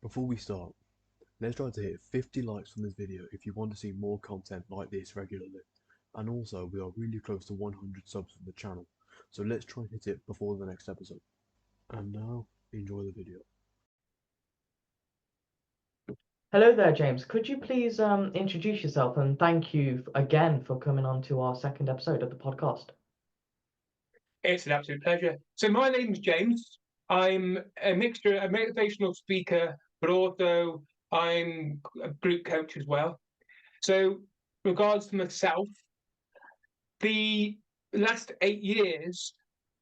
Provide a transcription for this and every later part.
Before we start, let's try to hit 50 likes on this video if you want to see more content like this regularly. And also, we are really close to 100 subs on the channel, so let's try and hit it before the next episode. And now, enjoy the video. Hello there, James. Could you please introduce yourself and thank you again for coming on to our second episode of the podcast? It's an absolute pleasure. So my name's James. I'm a mixture, a motivational speaker, but also I'm a group coach as well. So regards to myself, the last 8 years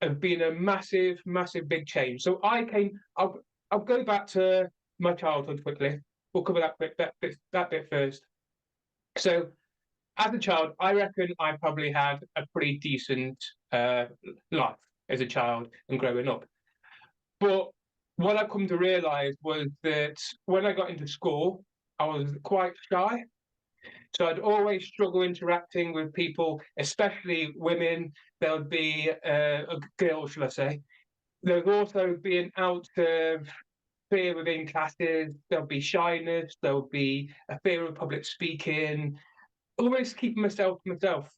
have been a massive, massive big change. So I'll go back to my childhood quickly. We'll cover that bit first. So as a child, I reckon I probably had a pretty decent life as a child and growing up. But what I've come to realise was that when I got into school, I was quite shy. So I'd always struggle interacting with people, especially women. There would be girls, shall I say. There would also be an out of fear within classes. There'll be shyness. There'll be a fear of public speaking. Always keeping myself to myself.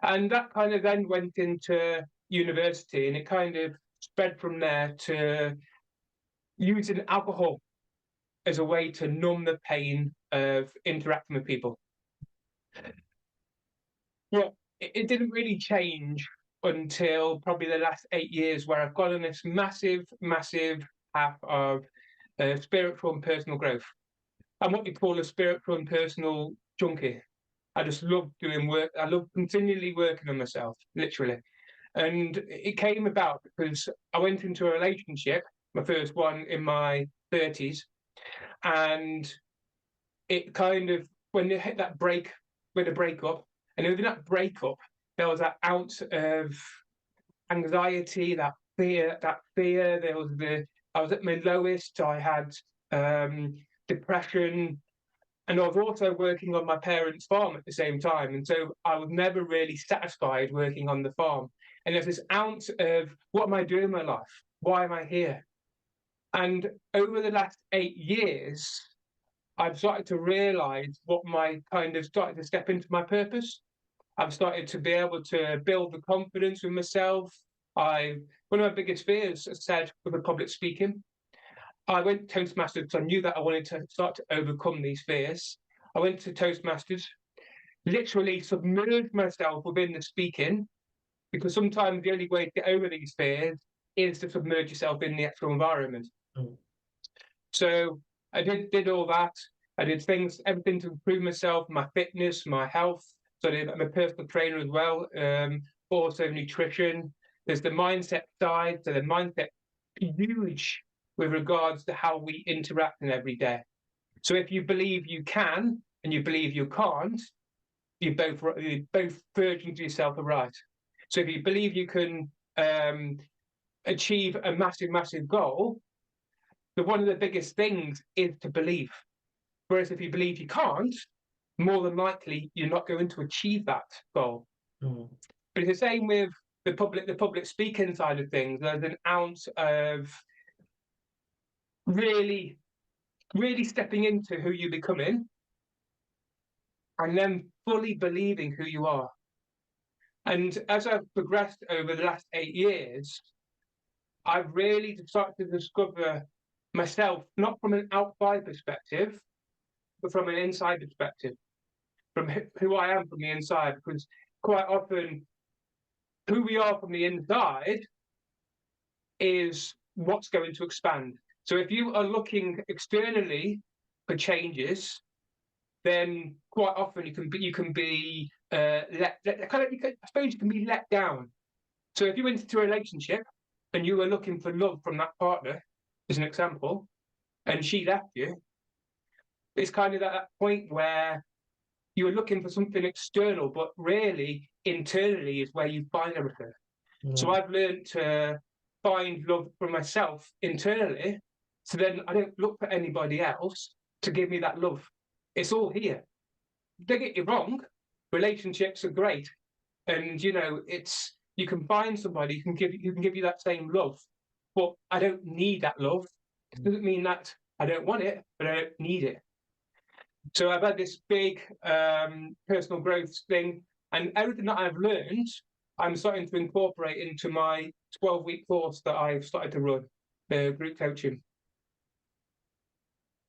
And that kind of then went into university, and it kind of spread from there to using alcohol as a way to numb the pain of interacting with people. Well, it didn't really change until probably the last 8 years, where I've gone on this massive, massive path of spiritual and personal growth. I'm what you call a spiritual and personal junkie. I just love doing work. I love continually working on myself, literally. And it came about because I went into a relationship, my first one in my 30s, and it kind of, when you hit that break, with a breakup, and within that breakup, there was that ounce of anxiety, that fear. There was I was at my lowest. I had depression, and I was also working on my parents' farm at the same time. And so I was never really satisfied working on the farm. And there's this ounce of, what am I doing in my life? Why am I here? And over the last 8 years, I've started to realize what my kind of started to step into my purpose. I've started to be able to build the confidence with myself. One of my biggest fears, as I said, was the public speaking. I went to Toastmasters because I knew that I wanted to start to overcome these fears. I went to Toastmasters, literally submerged myself within the speaking, because sometimes the only way to get over these fears is to submerge yourself in the actual environment. Mm. So I did all that. I did everything to improve myself, my fitness, my health. So I'm a personal trainer as well. Also nutrition. There's the mindset side. So the mindset is huge with regards to how we interact in every day. So if you believe you can and you believe you can't, you're both versions of yourself are right. So if you believe you can achieve a massive, massive goal, one of the biggest things is to believe. Whereas if you believe you can't, more than likely you're not going to achieve that goal. Mm. But it's the same with the public speaking side of things. There's an ounce of really, really stepping into who you're becoming, and then fully believing who you are. And as I've progressed over the last 8 years, I've really started to discover myself, not from an outside perspective, but from an inside perspective, from who I am from the inside. Because quite often, who we are from the inside is what's going to expand. So if you are looking externally for changes, then quite often you can be I suppose you can be let down. So if you went into a relationship and you were looking for love from that partner, as an example, and she left you, it's kind of at that point where you were looking for something external, but really internally is where you find everything. Mm. So I've learned to find love for myself internally, so then I don't look for anybody else to give me that love. It's all here. Don't get you wrong, relationships are great, and you can find somebody who can give you that same love, but I don't need that love. It doesn't mean that I don't want it, but I don't need it. So I've had this big personal growth thing, and everything that I've learned, I'm starting to incorporate into my 12-week course that I've started to run, the group coaching.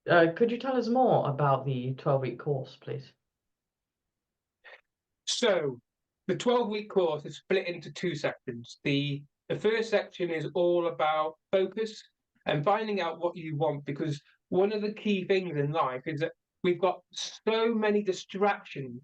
Could you tell us more about the 12-week course, please? So the 12-week course is split into two sections. The first section is all about focus and finding out what you want, because one of the key things in life is that we've got so many distractions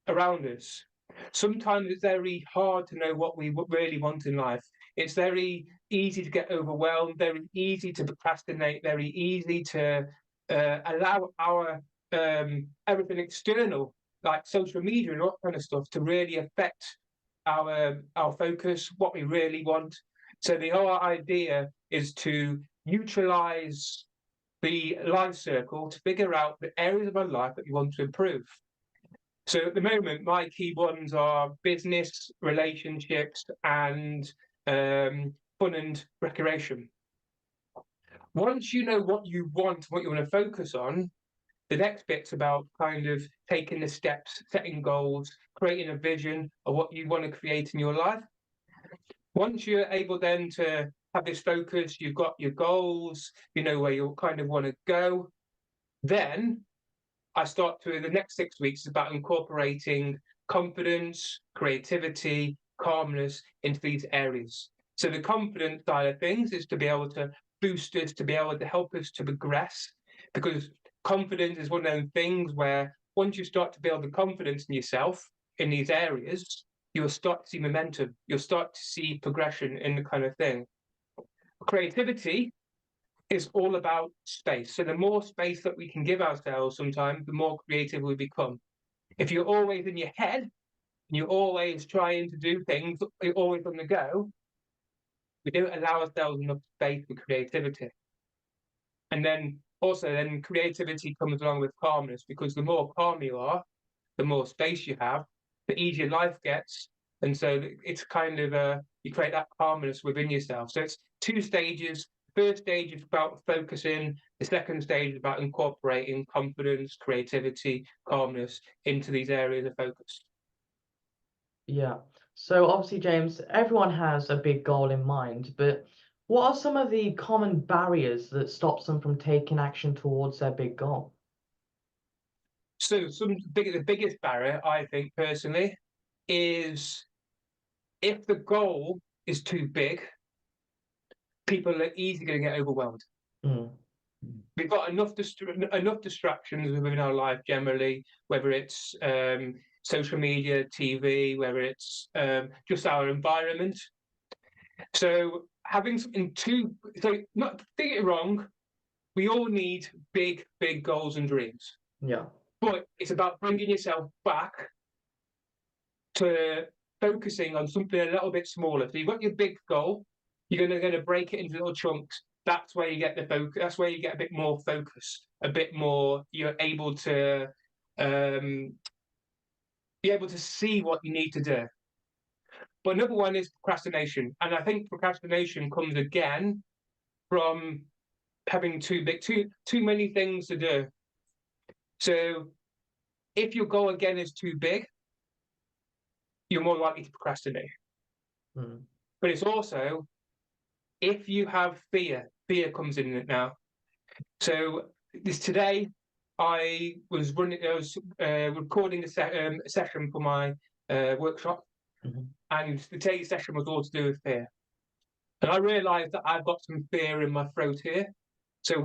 around us. Sometimes it's very hard to know what we really want in life. It's very easy to get overwhelmed, very easy to procrastinate, very easy to allow our everything external, like social media and all that kind of stuff, to really affect our focus, what we really want. So the whole idea is to utilize the life circle to figure out the areas of our life that we want to improve. So at the moment, my key ones are business, relationships, and fun and recreation. Once you know what you want, what you want to focus on, the next bit's about kind of taking the steps, setting goals, creating a vision of what you want to create in your life. Once you're able then to have this focus, you've got your goals, you know where you kind of want to go, then I start to, the next 6 weeks is about incorporating confidence, creativity, calmness into these areas. So the confidence side of things is to be able to boost us, to be able to help us to progress, because confidence is one of those things where once you start to build the confidence in yourself in these areas, you'll start to see momentum, you'll start to see progression in the kind of thing. Creativity is all about space. So the more space that we can give ourselves sometimes, the more creative we become. If you're always in your head, and you're always trying to do things, you're always on the go, we don't allow ourselves enough space for creativity. And then also then creativity comes along with calmness, because the more calm you are, the more space you have, the easier life gets. And so it's kind of you create that calmness within yourself. So it's 2 stages. First stage is about focusing. The second stage is about incorporating confidence, creativity, calmness into these areas of focus. Yeah. So obviously, James, everyone has a big goal in mind, but what are some of the common barriers that stops them from taking action towards their big goal? So the biggest barrier, I think personally, is if the goal is too big, people are easily going to get overwhelmed. Mm. We've got enough distractions within our life generally, whether it's social media, TV, whether it's just our environment. So having something not think it wrong, we all need big goals and dreams. Yeah. But it's about bringing yourself back to focusing on something a little bit smaller. So you've got your big goal, you're going to break it into little chunks. That's where you get the focus. That's where you get a bit more focus, a bit more. You're able to be able to see what you need to do. But another one is procrastination, and I think procrastination comes again from having too many things to do. So if your goal again is too big, you're more likely to procrastinate. Mm. But it's also, if you have fear comes in it now. So today, I was recording a session for my workshop, and today's session was all to do with fear. And I realised that I've got some fear in my throat here. So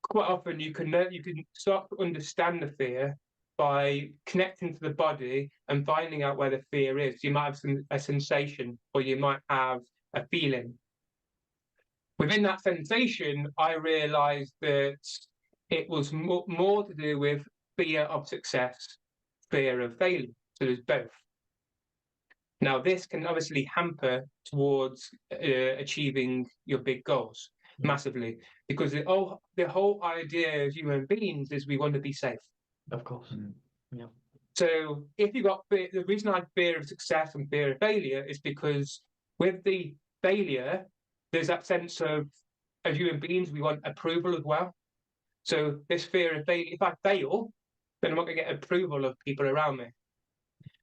quite often you can start to understand the fear by connecting to the body and finding out where the fear is. You might have a sensation, or you might have a feeling. Within that sensation, I realized that it was more to do with fear of success, fear of failure. So there's both. Now, this can obviously hamper towards achieving your big goals massively, because the whole idea as human beings is we want to be safe. Of course. Yeah. So if you've got fear, the reason I have fear of success and fear of failure is because with the failure, there's that sense of as human beings, we want approval as well. So this fear of failure, if I fail, then I'm not going to get approval of people around me.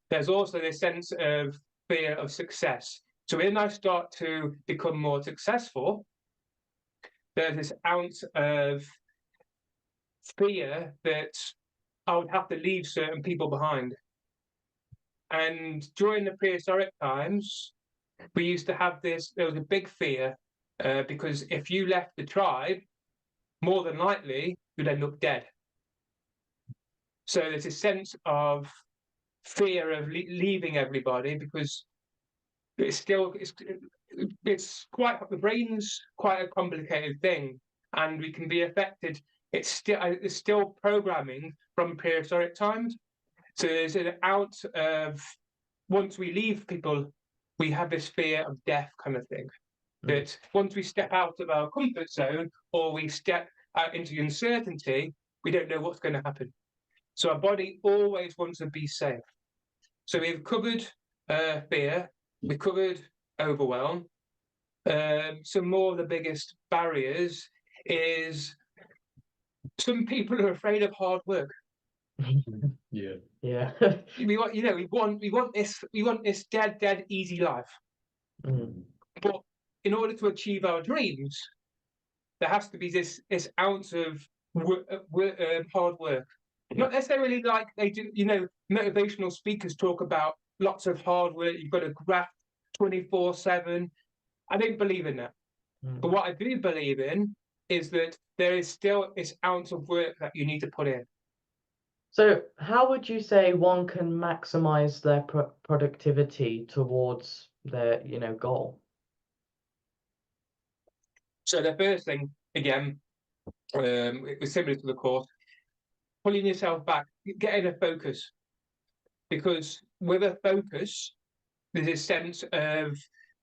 There's also this sense of fear of success. So when I start to become more successful, there's this ounce of fear that I would have to leave certain people behind. And during the prehistoric times, we used to have this, there was a big fear because if you left the tribe, more than likely you'd end up dead. So there's a sense of fear of leaving everybody because it's quite, the brain's quite a complicated thing, and we can be affected. It's still programming from prehistoric times. So there's an out of, once we leave people, we have this fear of death kind of thing. That once we step out of our comfort zone or we step out into uncertainty, we don't know what's going to happen. So our body always wants to be safe. So we've covered fear, we've covered overwhelm. Some more of the biggest barriers is some people are afraid of hard work. Yeah. Yeah. We want this dead easy life. But in order to achieve our dreams, there has to be this ounce of hard work. Not necessarily like they do, motivational speakers talk about lots of hard work, you've got to graft 24/7. I don't believe in that. But what I do believe in is that there is still this ounce of work that you need to put in. So how would you say one can maximize their productivity towards their, goal? So the first thing, again, it was similar to the course, pulling yourself back, getting a focus. Because with a focus, there's a sense of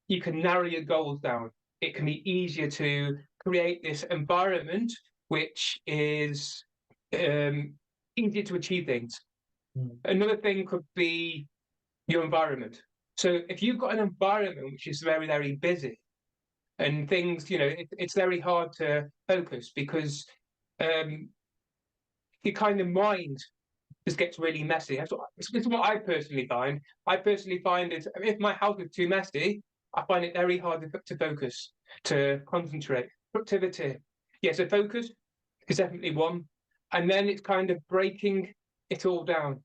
you can narrow your goals down. It can be easier to create this environment which is easier to achieve things. Another thing could be your environment. So if you've got an environment which is very, very busy and things, it's very hard to focus because your kind of mind just gets really messy. That's what I personally find. I personally find is if my house is too messy, I find it very hard to focus, to concentrate. Productivity. Yeah, so focus is definitely one. And then it's kind of breaking it all down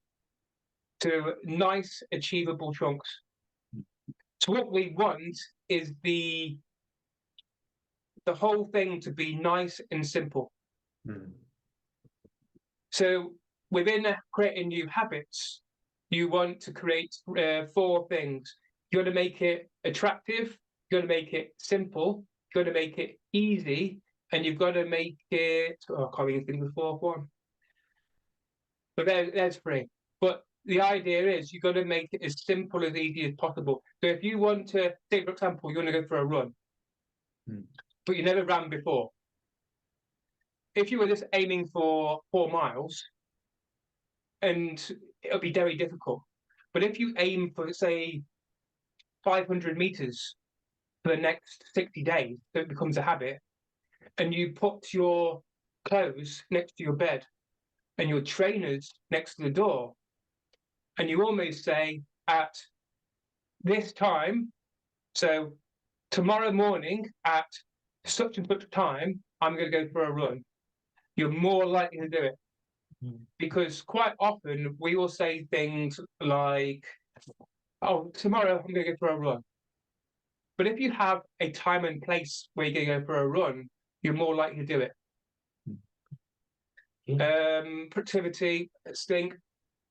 to nice, achievable chunks. So what we want is the whole thing to be nice and simple. So within creating new habits, you want to create 4 things. You got to make it attractive, you got to make it simple, you got to make it easy, and you've got to make it, I can't even think of the 4th one. But there's 3. But the idea is you've got to make it as simple as easy as possible. So if you want to, say for example, you want to go for a run, but you never ran before. If you were just aiming for 4 miles, and it'll be very difficult. But if you aim for, say, 500 meters for the next 60 days, so it becomes a habit, and you put your clothes next to your bed and your trainers next to the door, and you almost say, at this time, so tomorrow morning at such and such time, I'm going to go for a run, you're more likely to do it. Because quite often we will say things like, oh, tomorrow I'm going to go for a run. But if you have a time and place where you're going to go for a run, you're more likely to do it. Productivity, let's think,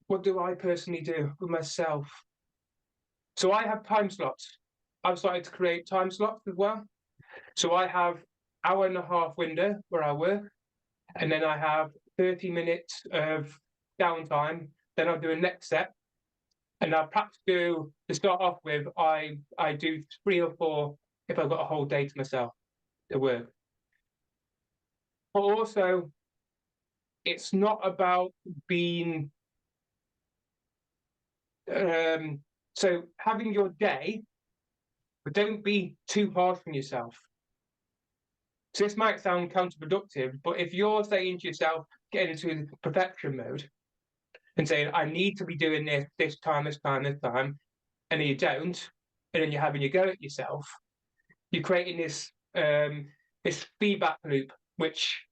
what do I personally do with myself? So I have time slots. I've started to create time slots as well. So I have 1.5 hour window where I work, and then I have 30 minutes of downtime. Then I'll do a next set, and I'll perhaps do, to start off with, I do 3 or 4 if I've got a whole day to myself to work. But also, it's not about being so having your day, but don't be too harsh on yourself. So this might sound counterproductive, but if you're saying to yourself, get into perfection mode and saying, I need to be doing this time, this time, this time, and then you don't, and then you're having a go at yourself, you're creating this feedback loop, which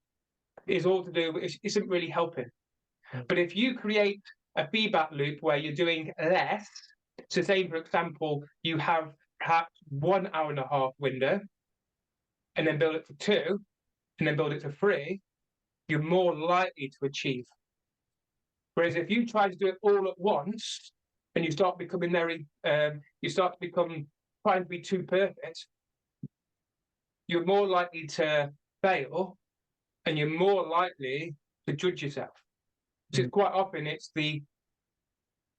is all to do, isn't really helping. But if you create a feedback loop where you're doing less, so say, for example, you have perhaps 1 hour and a half window, and then build it to 2, and then build it to 3, you're more likely to achieve. Whereas if you try to do it all at once, and you start becoming trying to be too perfect, you're more likely to fail, and you're more likely to judge yourself. So quite often it's the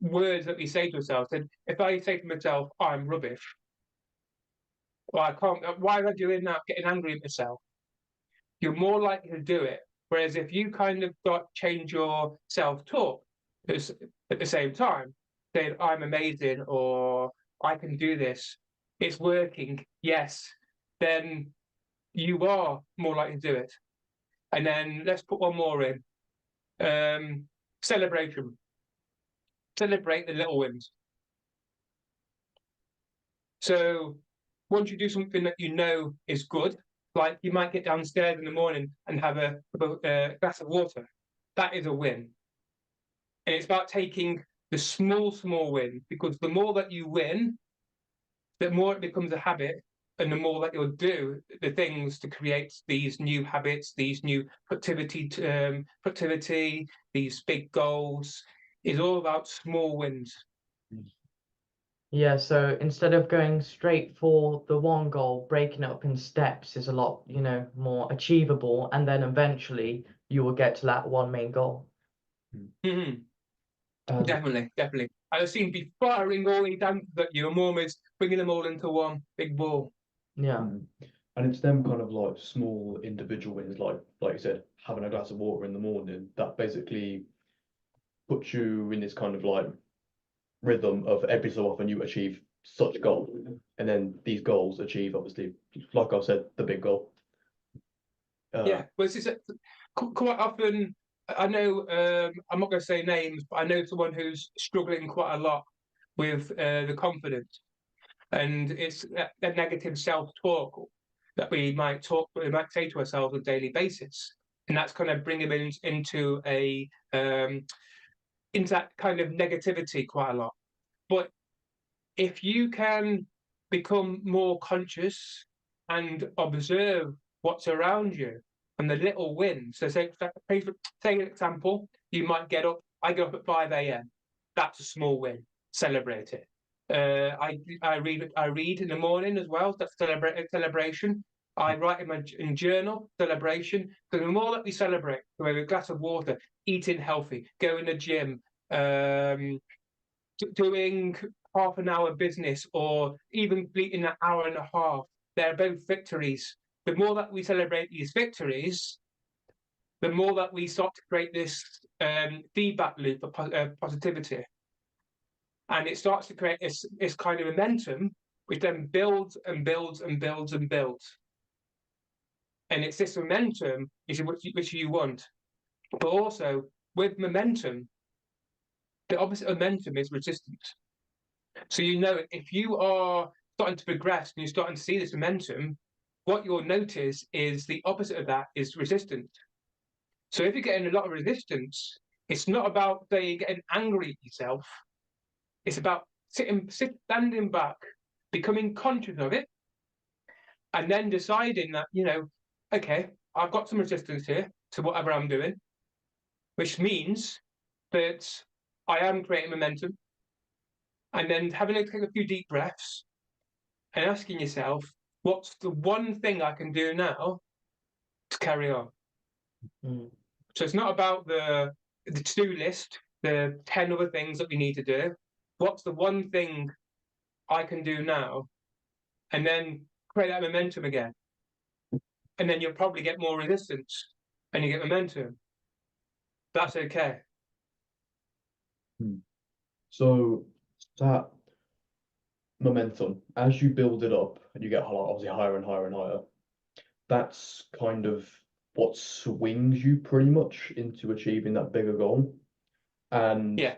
words that we say to ourselves. And if I say to myself, oh, I'm rubbish, well, I can't, why am I doing that? Getting angry at myself. You're more likely to do it. Whereas if you kind of change your self-talk at the same time, saying, I'm amazing, or I can do this, it's working, yes, then you are more likely to do it. And then let's put one more in. Celebration. Celebrate the little wins. So once you do something that you know is good, like you might get downstairs in the morning and have a glass of water, that is a win. And it's about taking the small win, because the more that you win, the more it becomes a habit, and the more that you'll do the things to create these new habits, these new productivity, these big goals. Is all about small wins. Yeah, so instead of going straight for the one goal, breaking it up in steps is a lot, more achievable, and then eventually you will get to that one main goal. Mm-hmm. Definitely. I seem to be firing all these answers at you. I'm almost bringing them all into one big ball. Yeah. And it's them kind of like small individual wins, like you said, having a glass of water in the morning, that basically puts you in this kind of like rhythm of every so often you achieve such goal, and then these goals achieve, obviously, like I said, the big goal. Yeah, well, quite often, I know, I'm not going to say names, but I know someone who's struggling quite a lot with the confidence, and it's a negative self-talk that we might say to ourselves on a daily basis, and that's kind of bringing them into that kind of negativity quite a lot. But if you can become more conscious and observe what's around you and the little wins. So say an example, you might I get up at 5 a.m. That's a small win. Celebrate it. I read in the morning as well. That's celebration. I write in my journal, celebration. So the more that we celebrate, with a glass of water, eating healthy, going to the gym, doing half an hour business, or even completing an hour and a half, they're both victories. The more that we celebrate these victories, the more that we start to create this feedback loop of positivity. And it starts to create this kind of momentum, which then builds and builds and builds and builds. And it's this momentum which you want. But also, with momentum, the opposite of momentum is resistance. So if you are starting to progress and you're starting to see this momentum, what you'll notice is the opposite of that is resistance. So if you're getting a lot of resistance, it's not about getting angry at yourself. It's about standing back, becoming conscious of it, and then deciding that, okay, I've got some resistance here to whatever I'm doing, which means that I am creating momentum. And then having to take a few deep breaths and asking yourself, what's the one thing I can do now to carry on? So it's not about the to-do list, the 10 other things that we need to do. What's the one thing I can do now? And then create that momentum again. And then you'll probably get more resistance and you get momentum. That's okay. So that momentum, as you build it up and you get obviously higher and higher and higher, that's kind of what swings you pretty much into achieving that bigger goal. And Yeah.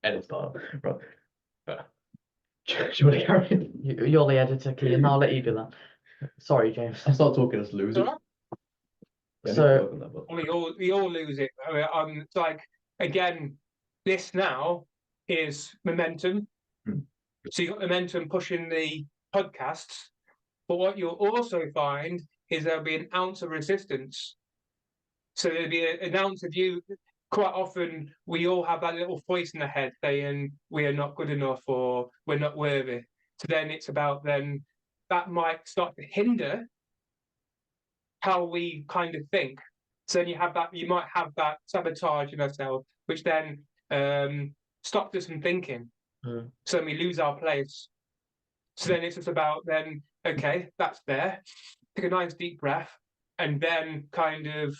edit style, right? Do you want to carry on? You're the editor, Kean. I'll let you do that. Sorry, James. I start talking, let's lose it. Alright. Yeah, I need to So work on that, but We all lose it. It's like, again, this now is momentum. So you've got momentum pushing the podcasts, but what you'll also find is there'll be an ounce of resistance. So there'll be an ounce of you. Quite often, we all have that little voice in the head saying we are not good enough or we're not worthy. So then it's about then that might start to hinder how we kind of think. So then you might have that sabotage in ourselves, which then stops us from thinking. So then we lose our place. So then it's just about then, okay, that's there. Take a nice deep breath, and then kind of,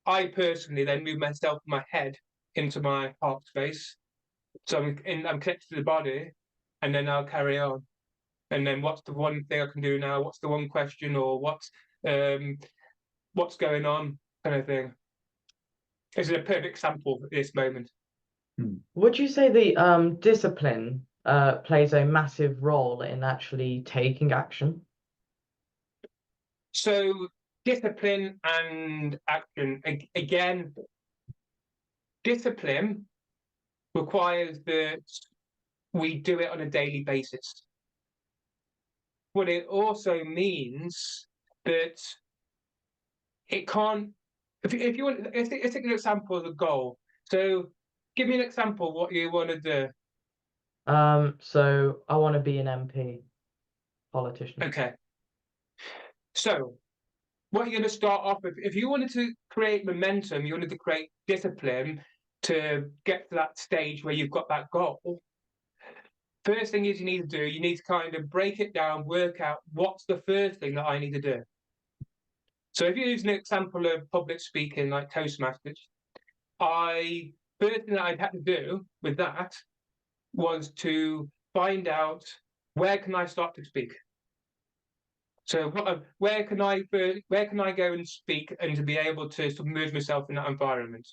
I personally then move myself from my head into my heart space. So I'm connected to the body, and then I'll carry on. And then what's the one thing I can do now? What's the one question, or what's going on, kind of thing. This is a perfect example at this moment. would you say the discipline plays a massive role in actually taking action? So discipline and action, again, discipline requires that we do it on a daily basis. But it also means that it can't, if you want, let's take an example of the goal. So give me an example of what you want to do. So I want to be an MP, politician. Okay. So what you're going to start off with, if you wanted to create momentum, you wanted to create discipline to get to that stage where you've got that goal, first thing is you need to do, you need to kind of break it down, work out what's the first thing that I need to do. So if you use an example of public speaking like Toastmasters, first thing that I'd had to do with that was to find out where can I start to speak. So where can I go and speak and to be able to submerge myself in that environment?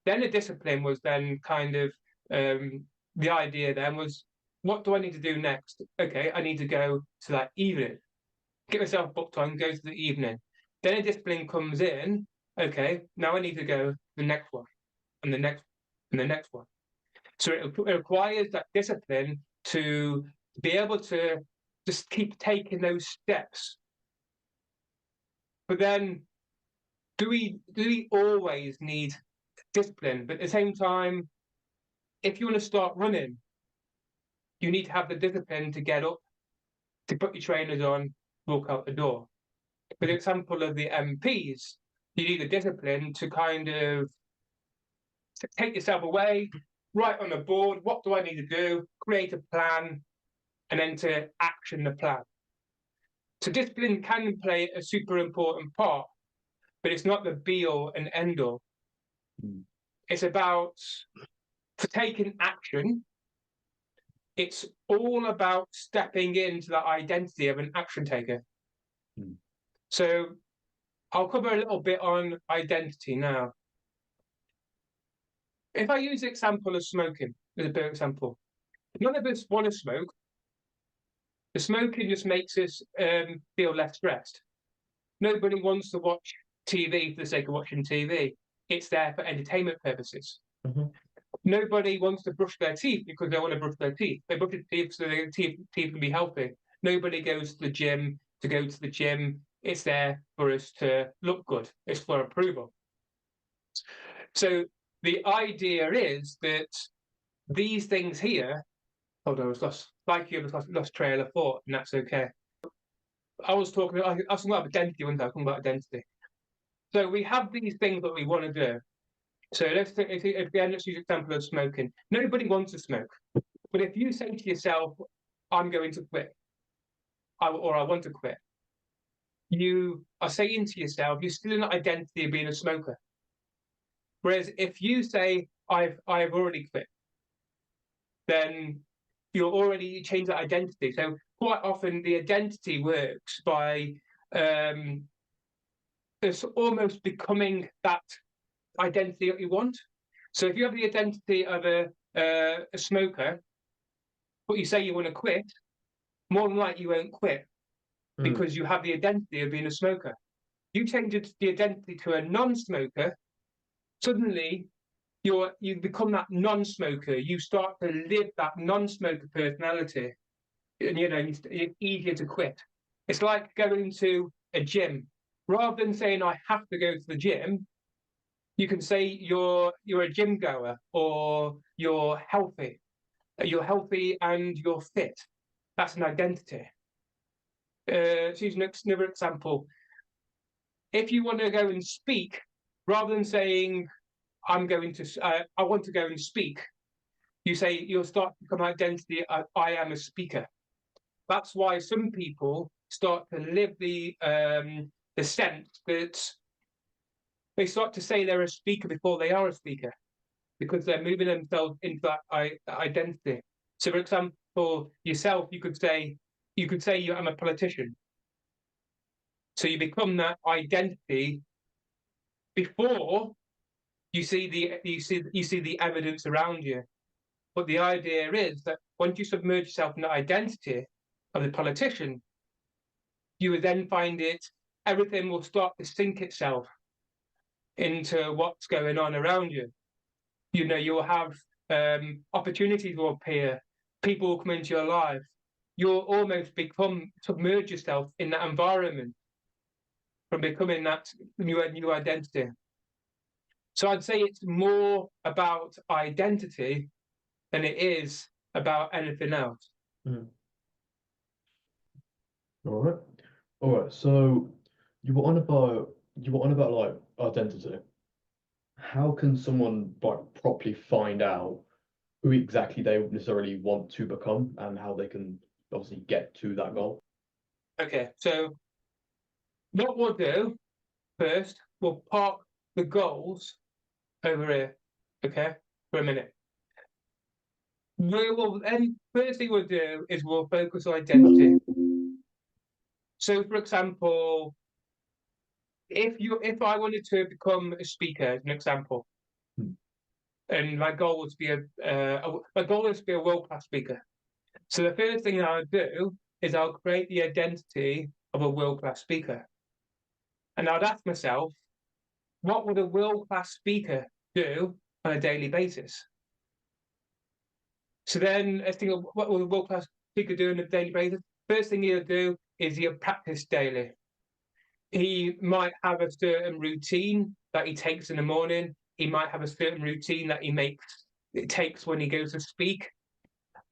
Then the discipline was then kind of the idea then was, what do I need to do next? Okay, I need to go to that evening, get myself booked on, go to the evening. Then a discipline comes in. Okay, now I need to go to the next one, and the next, and the next one. So it requires that discipline to be able to just keep taking those steps. But then, do we always need discipline? But at the same time, if you want to start running, you need to have the discipline to get up, to put your trainers on, walk out the door. For the example of the MPs, you need the discipline to kind of take yourself away, write on a board, what do I need to do, create a plan, and then to action the plan. So discipline can play a super important part, but it's not the be-all and end-all. It's about, for taking action, it's all about stepping into that identity of an action taker. So I'll cover a little bit on identity now. If I use the example of smoking as a big example, none of us want to smoke. The smoking just makes us feel less stressed. Nobody wants to watch TV for the sake of watching TV. It's there for entertainment purposes. Nobody wants to brush their teeth because they want to brush their teeth. They brush their teeth so their teeth can be healthy. Nobody goes to the gym to go to the gym. It's there for us to look good. It's for approval. So the idea is that these things here, hold on, I was lost, like you, lost trail of thought, and that's okay. I was talking about identity, wasn't I? I was talking about identity. So we have these things that we want to do. So let's use the example of smoking. Nobody wants to smoke. But if you say to yourself, I'm going to quit, or I want to quit, you are saying to yourself, you're still in the identity of being a smoker. Whereas if you say, I've already quit, then you'll already change that identity. So quite often the identity works by it's almost becoming that identity that you want. So if you have the identity of a smoker, but you say you want to quit, more than likely you won't quit because you have the identity of being a smoker. You change the identity to a non-smoker, suddenly you become that non-smoker. You start to live that non-smoker personality, and it's easier to quit. It's like going to a gym. Rather than saying I have to go to the gym, you can say you're a gym goer, or you're healthy. You're healthy and you're fit. That's an identity. To use another example, if you want to go and speak, rather than saying I want to go and speak, you'll start to become identity. I am a speaker. That's why some people start to live the sense that they start to say they're a speaker before they are a speaker, because they're moving themselves into that identity. So, for example, yourself, you could say I'm a politician. So you become that identity before you see the evidence around you. But the idea is that once you submerge yourself in the identity of the politician, you would then find everything will start to sink itself into what's going on around you. You'll have opportunities will appear, people will come into your life. You'll almost submerge yourself in that environment from becoming that new identity. So I'd say it's more about identity than it is about anything else. All right. So you were on about like identity. How can someone like properly find out who exactly they necessarily want to become and how they can obviously get to that goal? Okay, so what we'll do first, we'll park the goals over here, okay, for a minute. First thing we'll do is we'll focus on identity. So, for example, if I wanted to become a speaker, as an example, and my goal was to be a world-class speaker. So the first thing I'll do is I'll create the identity of a world-class speaker, and I'd ask myself, what would a world-class speaker do on a daily basis? So then let's think of what will a world-class speaker do on a daily basis. First thing he'll do is he'll practice daily. He might have a certain routine that he takes in the morning. He might have a certain routine that he takes when he goes to speak.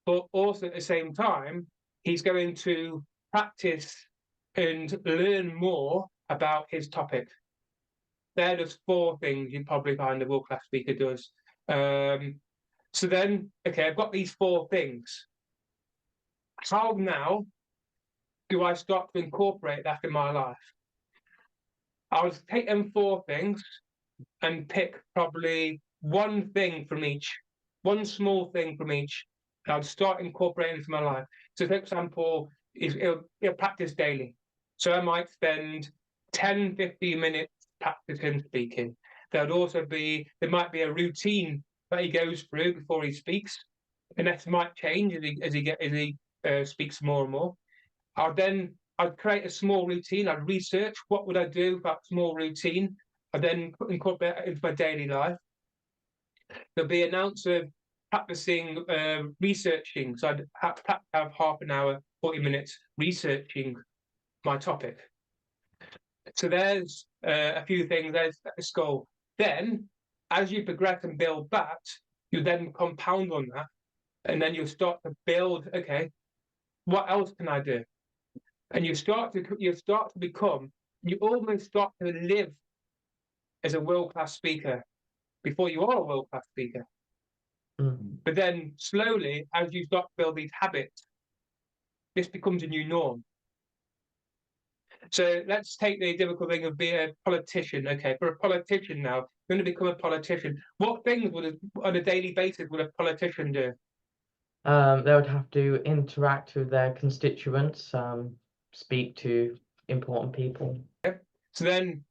But also at the same time, he's going to practice and learn more about his topic. They're just 4 things you'd probably find a world-class speaker does. So then, okay, I've got these 4 things. How now do I start to incorporate that in my life? I'll take them 4 things and pick probably one thing from each, one small thing from each. And I'll start incorporating into my life. So, for example, he'll practice daily. So I might spend 10, 15 minutes practicing speaking. There might be a routine that he goes through before he speaks, and that might change as he speaks more and more. I'd create a small routine. I'd research what would I do for that small routine. I then incorporate it into my daily life. There'll be an ounce of practicing researching. So I'd have half an hour, 40 minutes researching my topic. So there's a few things. There's a goal. Then, as you progress and build that, you then compound on that, and then you start to build. Okay, what else can I do? And you almost start to live as a world-class speaker before you are a world-class speaker. But then slowly, as you start to build these habits, this becomes a new norm. So let's take the difficult thing of being a politician. Okay, for a politician now, you're going to become a politician. What things on a daily basis would a politician do? They would have to interact with their constituents, speak to important people. So then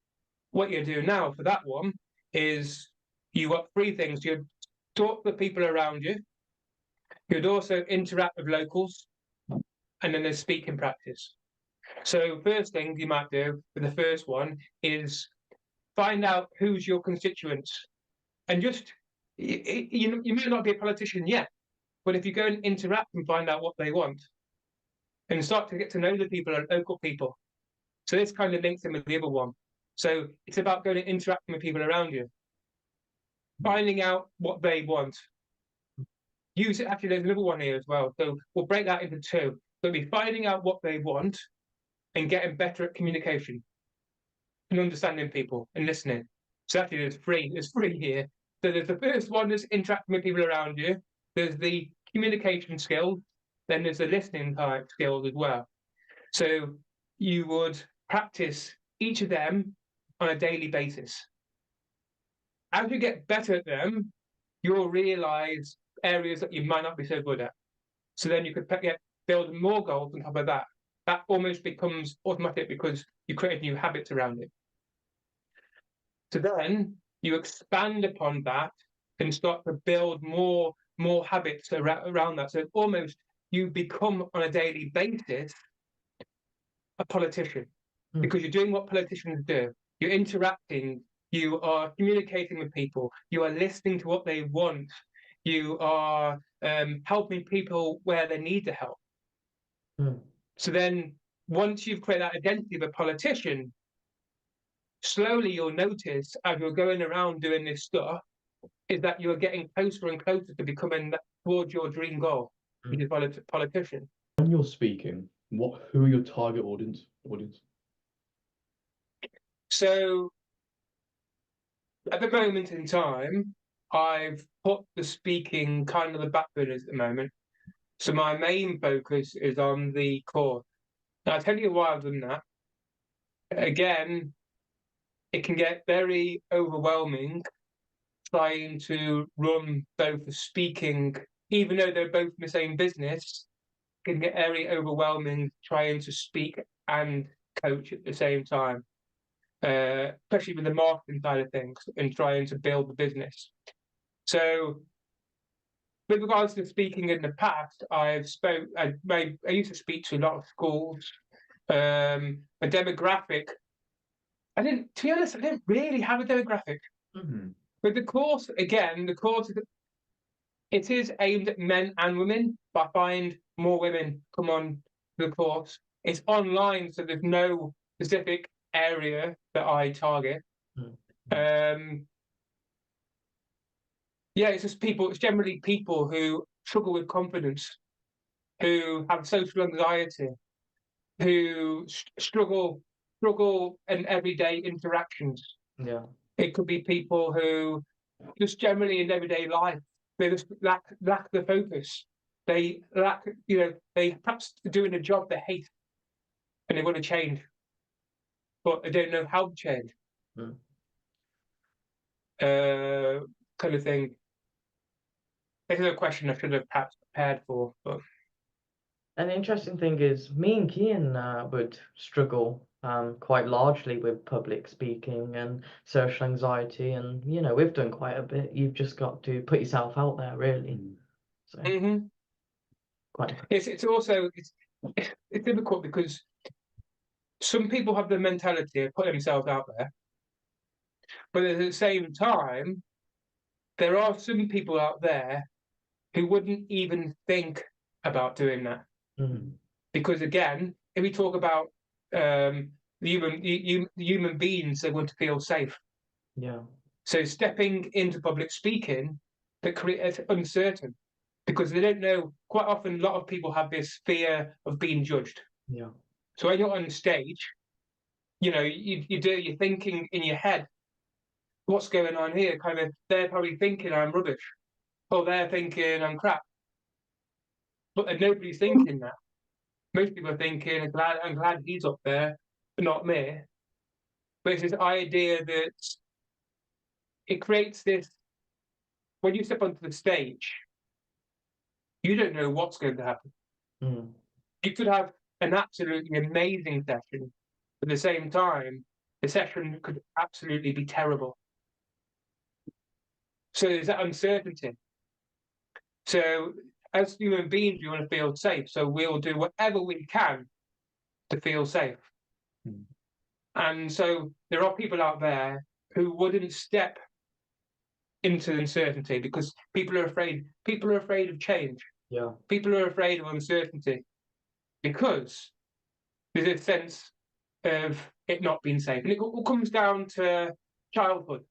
what you do now for that one is you got three things. You'd talk to the people around you, you'd also interact with locals, and then there's speaking practice. So first thing you might do with the first one is find out who's your constituents, and just you might not be a politician yet, but if you go and interact and find out what they want, and start to get to know the people and local people. So this kind of links in with the other one. So it's about going and interacting with people around you, finding out what they want. Use it. Actually, there's another one here as well. So we'll break that into two. So it'll be finding out what they want and getting better at communication and understanding people and listening. So actually, there's three here. So there's the first one that's interacting with people around you. There's the communication skills. Then there's the listening type skills as well. So you would practice each of them on a daily basis. As you get better at them, you'll realize areas that you might not be so good at. So then you could build more goals on top of that. That almost becomes automatic because you create new habits around it. So then you expand upon that and start to build more habits around that. So almost you become on a daily basis a politician because you're doing what politicians do. You're interacting, you are communicating with people, you are listening to what they want, you are helping people where they need the help. So then once you've created that identity of a politician, slowly you'll notice as you're going around doing this stuff is that you're getting closer and closer to becoming towards your dream goal, which is politician. When you're speaking, who are your target audience? So at the moment in time, I've put the speaking kind of the back burners at the moment. So my main focus is on the course. Now I'll tell you why I've done that. Again, it can get very overwhelming trying to run both the speaking, even though they're both in the same business, it can get very overwhelming trying to speak and coach at the same time. Especially with the marketing side of things and trying to build the business. So with regards to speaking in the past, I used to speak to a lot of schools. A demographic, to be honest, I didn't really have a demographic. With the course, again, it is aimed at men and women, but I find more women come on the course. It's online, so there's no specific area that I target. Yeah, it's generally people who struggle with confidence, who have social anxiety, who struggle in everyday interactions. Yeah. It could be people who just generally in everyday life, they just lack the focus. They lack, they perhaps doing a job they hate and they want to change, but they don't know how to change. Kind of thing. This is a question I should have perhaps prepared for, but An interesting thing is me and Kian would struggle quite largely with public speaking and social anxiety, and we've done quite a bit. You've just got to put yourself out there, really. So quite. It's also difficult because some people have the mentality of putting themselves out there, but at the same time, there are some people out there who wouldn't even think about doing that. Because again, if we talk about human beings, they want to feel safe. Yeah. So stepping into public speaking that creates uncertain because they don't know. Quite often, a lot of people have this fear of being judged. Yeah. So when you're on stage, you're thinking in your head, what's going on here? Kind of, they're probably thinking I'm rubbish, or they're thinking I'm crap. But nobody's thinking that. Most people are thinking, I'm glad he's up there, but not me. But it's this idea that it creates this, when you step onto the stage, You don't know what's going to happen. Mm. You could have an absolutely amazing session, but at the same time, the session could absolutely be terrible. So there's that uncertainty. So as human beings, we want to feel safe. So we'll do whatever we can to feel safe. Mm. And so there are people out there who wouldn't step into uncertainty because people are afraid. People are afraid of change. Yeah. People are afraid of uncertainty because there's a sense of it not being safe. And it all comes down to childhood.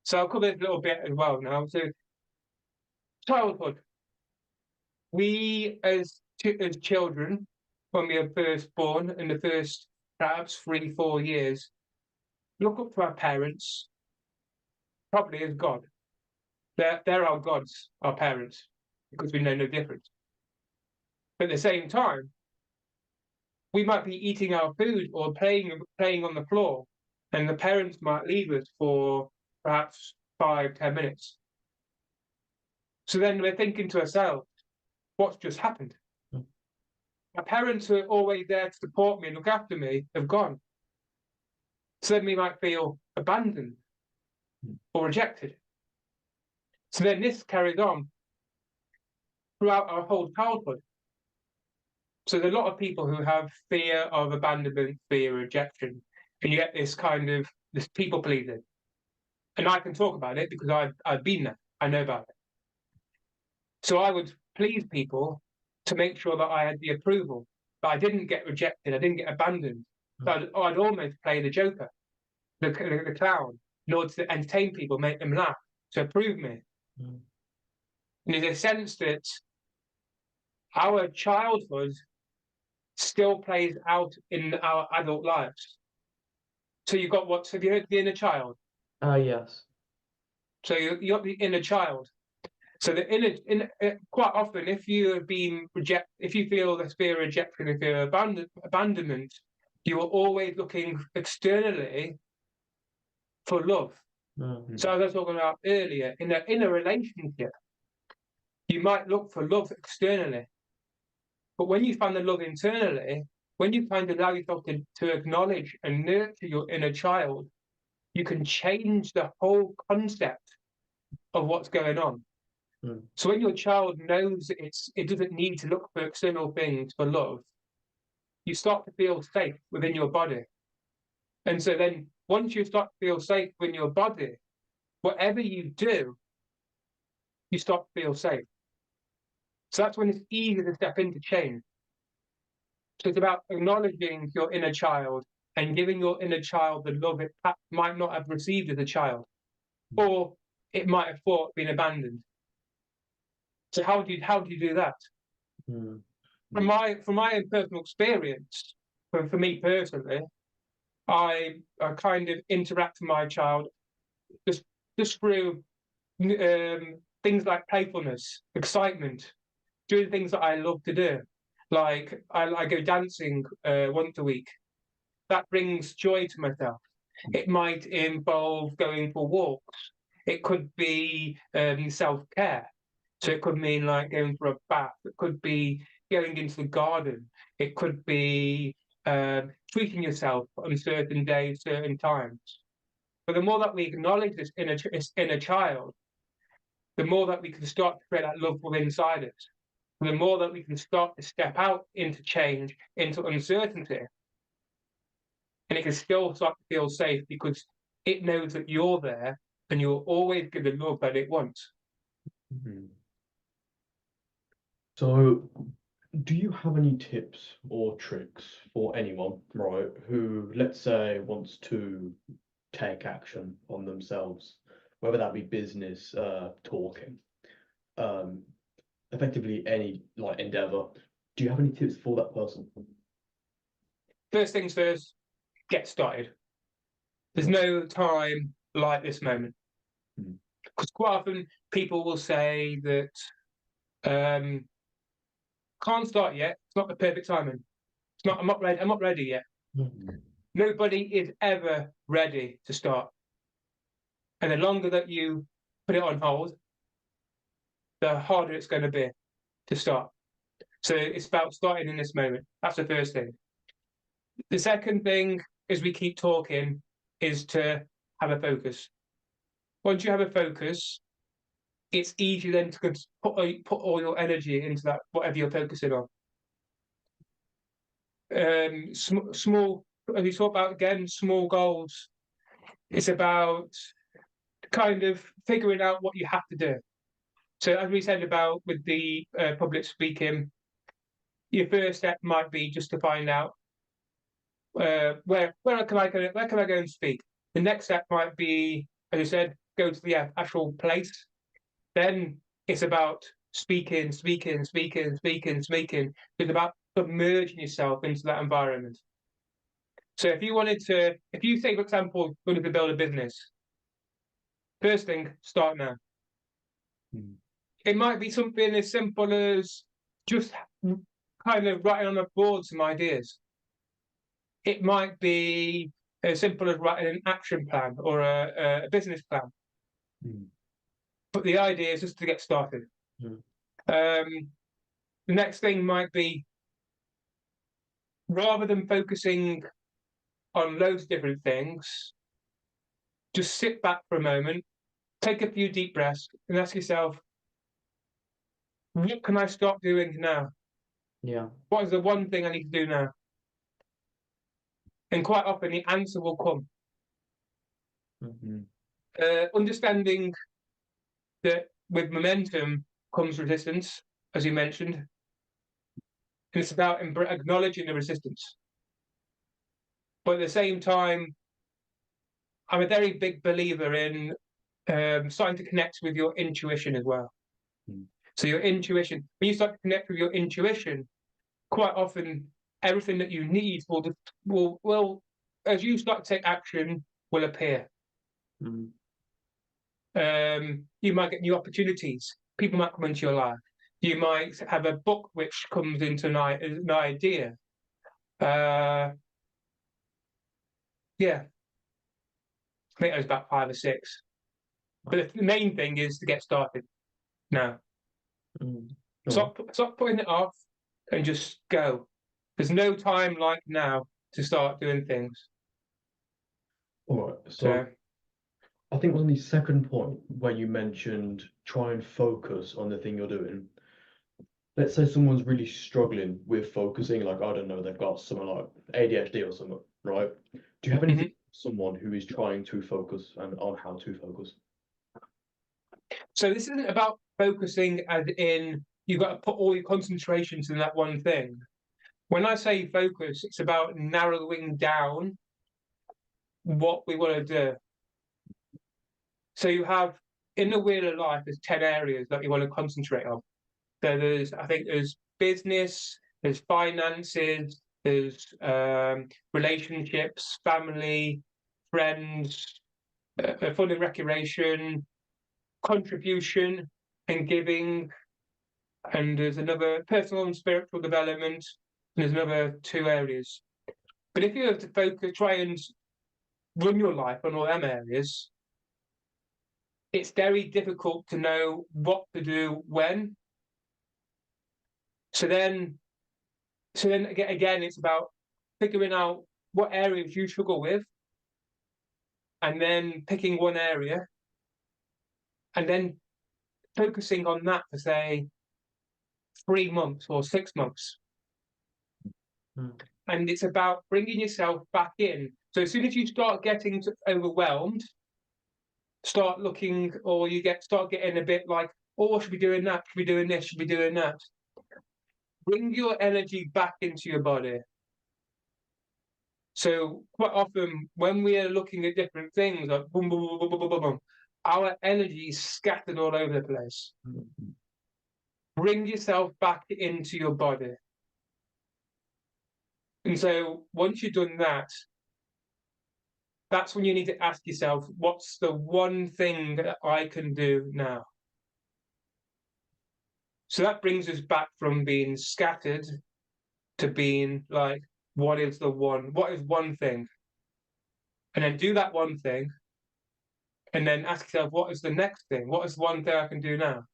So I'll cover this a little bit as well now. So childhood. We as children, when we are first born in the first perhaps 3-4 years, look up to our parents, probably as God. They're our gods, our parents, because we know no difference. But at the same time, we might be eating our food or playing on the floor, and the parents might leave us for perhaps 5-10 minutes. So then we're thinking to ourselves, what's just happened? Mm. My parents who are always there to support me and look after me have gone. So then we might feel abandoned or rejected. So then this carries on throughout our whole childhood. So there's a lot of people who have fear of abandonment, fear of rejection, and you get this kind of this people pleasing. And I can talk about it because I've been there. I know about it. So I would please people to make sure that I had the approval, that I didn't get rejected, I didn't get abandoned. So I'd almost play the joker, the clown, in order to entertain people, make them laugh, to approve me. Mm. And there's a sense that our childhood still plays out in our adult lives. So you've got what? So have you heard the inner child? Yes. So you got the inner child. So the quite often, if you have been if you feel this fear of rejection, if fear of abandonment, you are always looking externally for love. Mm. So as I was talking about earlier, in a relationship, you might look for love externally, but when you find the love internally, when you kind of allow yourself to acknowledge and nurture your inner child, you can change the whole concept of what's going on. Mm. So when your child knows it doesn't need to look for external things for love, you start to feel safe within your body. And so then once you start to feel safe within your body, whatever you do, you start to feel safe. So that's when it's easy to step into change. So it's about acknowledging your inner child and giving your inner child the love it might not have received as a child, or it might have thought been abandoned. So how do you do that? Mm. From my own personal experience, for me personally, I kind of interact with my child just through things like playfulness, excitement, doing things that I love to do. Like I go dancing once a week. That brings joy to myself. It might involve going for walks. It could be self-care. So it could mean like going for a bath. It could be going into the garden. It could be treating yourself on certain days, certain times. But the more that we acknowledge this inner child, the more that we can start to create that love within inside us. The more that we can start to step out into change, into uncertainty, and it can still start to feel safe because it knows that you're there and you'll always give the love that it wants. Mhm. So, do you have any tips or tricks for anyone, right, who, let's say, wants to take action on themselves, whether that be business, talking, um, effectively any like endeavor? Do you have any tips for that person? First things first, get started. There's no time like this moment. Mm. Because quite often people will say that can't start yet. It's not the perfect timing. It's not. I'm not ready. I'm not ready yet. Mm. Nobody is ever ready to start. And the longer that you put it on hold, the harder it's going to be. to start. So it's about starting in this moment. That's the first thing. The second thing, as we keep talking, is to have a focus. Once you have a focus, it's easier then to put all your energy into that, whatever you're focusing on. Small, as we talk about again, small goals. It's about kind of figuring out what you have to do. So as we said about with the public speaking, your first step might be just to find out where can I go and speak. The next step might be, as I said, go to the actual place. Then it's about speaking. It's about submerging yourself into that environment. So if you say, for example, you wanted to build a business, first thing, start now. It might be something as simple as just kind of writing on a board some ideas. It might be as simple as writing an action plan or a business plan. But the idea is just to get started. The next thing might be, rather than focusing on loads of different things, just sit back for a moment, take a few deep breaths, and ask yourself, what can I start doing now? Yeah. What is the one thing I need to do now? And quite often the answer will come. Understanding that with momentum comes resistance, as you mentioned. And it's about acknowledging the resistance. But at the same time, I'm a very big believer in starting to connect with your intuition as well. So your intuition, when you start to connect with your intuition, quite often everything that you need will as you start to take action, will appear. You might get new opportunities. People might come into your life. You might have a book which comes into an idea. Yeah, I think it was about 5 or 6. But the main thing is to get started now. Stop putting it off and just go. There's no time like now to start doing things. All right, so I think on the second point where you mentioned try and focus on the thing you're doing, let's say someone's really struggling with focusing, like, I don't know, they've got something like ADHD or something, right? Do you have anything for someone who is trying to focus and on how to focus? So this isn't about focusing as in you've got to put all your concentrations in that one thing. When I say focus, it's about narrowing down what we want to do. So you have, in the wheel of life, there's 10 areas that you want to concentrate on. So there's business, there's finances, there's relationships, family, friends, fun and recreation, contribution and giving, and there's another personal and spiritual development, and there's another 2 areas. But if you have to try and run your life on all them areas, it's very difficult to know what to do when. So then again, it's about figuring out what areas you struggle with, and then picking one area, and then focusing on that for, say, 3 months or 6 months. And it's about bringing yourself back in. So as soon as you start getting overwhelmed, start looking, or start getting a bit like, oh, I should be doing that, should be doing this, should be doing that. Bring your energy back into your body. So quite often when we are looking at different things, like boom, boom, boom, boom, boom, boom, boom, our energy is scattered all over the place. Bring yourself back into your body. And so once you've done that, that's when you need to ask yourself, what's the one thing that I can do now? So that brings us back from being scattered to being like, what is one thing? And then do that one thing, and then ask yourself, what is the next thing? What is one thing I can do now?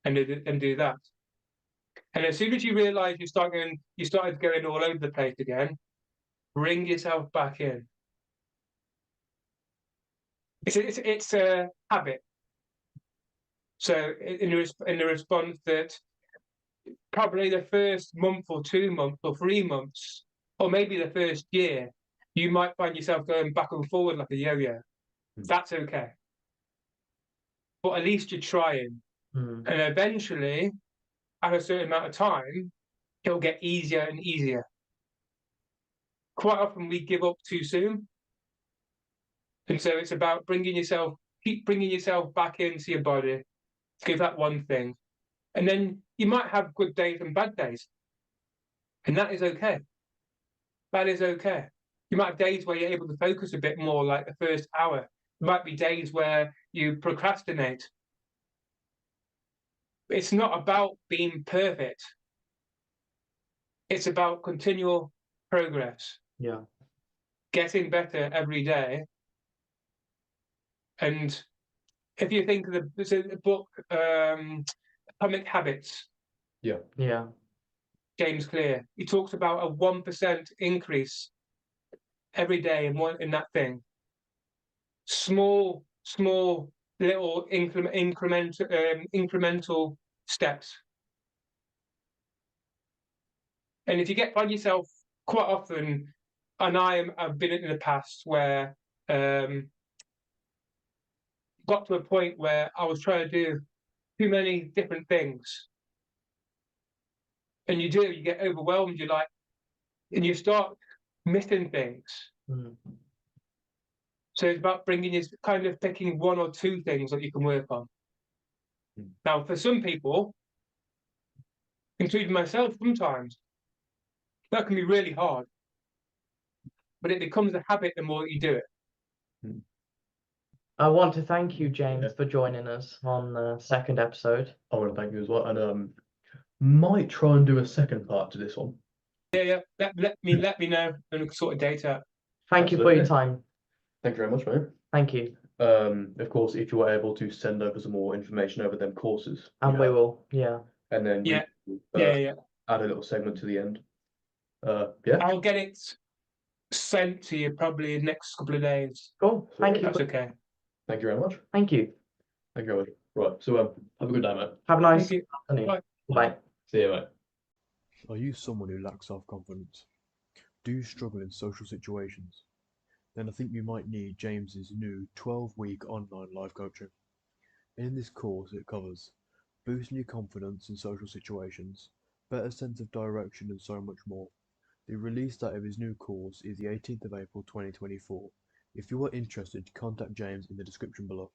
And do that. And as soon as you realise you started going all over the place again, bring yourself back in. It's a habit. So in the response that probably the first month or 2 months or 3 months, or maybe the first year, you might find yourself going back and forward like a yo-yo. That's okay. But at least you're trying. Mm. And eventually, at a certain amount of time, it'll get easier and easier. Quite often we give up too soon. And so it's about keep bringing yourself back into your body. Give that one thing. And then you might have good days and bad days. And that is okay. That is okay. You might have days where you're able to focus a bit more, like the first hour. There might be days where you procrastinate. It's not about being perfect. It's about continual progress, Yeah. getting better every day. And if you think of there's a book, Atomic Habits, Yeah. Yeah. James Clear, he talks about a 1% increase every day in that thing. Small little incremental steps. And if you find yourself quite often, and I've been in the past where got to a point where I was trying to do too many different things. And you get overwhelmed, and you start missing things. Mm. So it's about picking one or two things that you can work on. Now, for some people, including myself sometimes, that can be really hard. But it becomes a habit the more that you do it. I want to thank you, James, Yeah. for joining us on the second episode. I want to thank you as well, and might try and do a second part to this one. Yeah. Let me know and we can sort a date out. Thank you for your Absolutely. time. Thank you very much, mate. Thank you. Of course, if you were able to send over some more information over them courses, And we will. Yeah. and then Yeah. we Yeah. add a little segment to the end. Yeah. I'll get it sent to you probably in the next couple of days. Cool. Thank you. That's okay. Thank you very much. Thank you. Thank you very much. Right. So have a good day, mate. Have a nice Thank you. afternoon. Bye. Bye. See you, mate. Are you someone who lacks self-confidence? Do you struggle in social situations? Then I think you might need James's new 12-week online life coaching. In this course it covers boosting your confidence in social situations, better sense of direction and so much more. The release date of his new course is the 18th of April 2024. If you are interested, contact James in the description below.